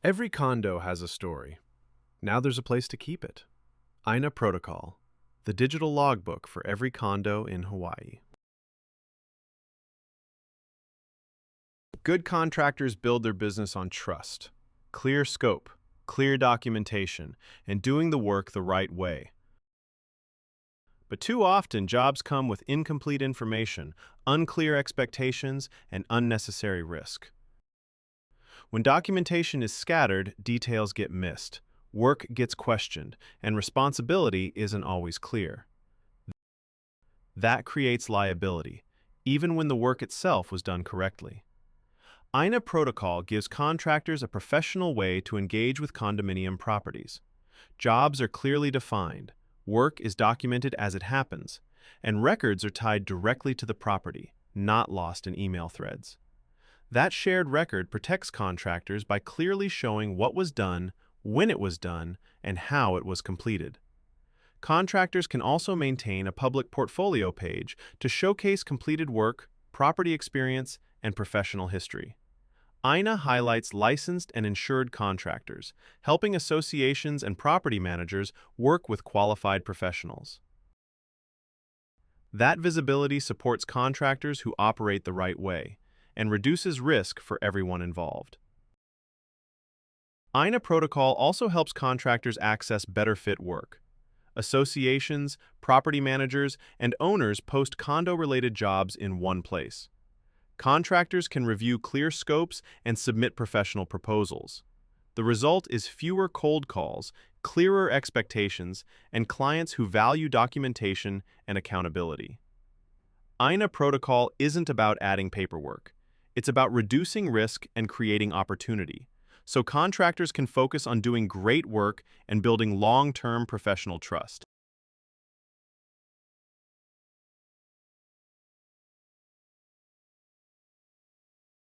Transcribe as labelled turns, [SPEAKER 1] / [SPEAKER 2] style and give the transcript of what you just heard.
[SPEAKER 1] Every condo has a story. Now there's a place to keep it. Aina Protocol, the digital logbook for every condo in Hawaii. Good contractors build their business on trust, clear scope, clear documentation, and doing the work the right way. But too often, jobs come with incomplete information, unclear expectations, and unnecessary risk. When documentation is scattered, details get missed, work gets questioned, and responsibility isn't always clear. That creates liability, even when the work itself was done correctly. Aina Protocol gives contractors a professional way to engage with condominium properties. Jobs are clearly defined, work is documented as it happens, and records are tied directly to the property, not lost in email threads. That shared record protects contractors by clearly showing what was done, when it was done, and how it was completed. Contractors can also maintain a public portfolio page to showcase completed work, property experience, and professional history. Aina highlights licensed and insured contractors, helping associations and property managers work with qualified professionals. That visibility supports contractors who operate the right way and reduces risk for everyone involved. Aina Protocol also helps contractors access better fit work. Associations, property managers, and owners post condo-related jobs in one place. Contractors can review clear scopes and submit professional proposals. The result is fewer cold calls, clearer expectations, and clients who value documentation and accountability. Aina Protocol isn't about adding paperwork. It's about reducing risk and creating opportunity, so contractors can focus on doing great work and building long-term professional trust.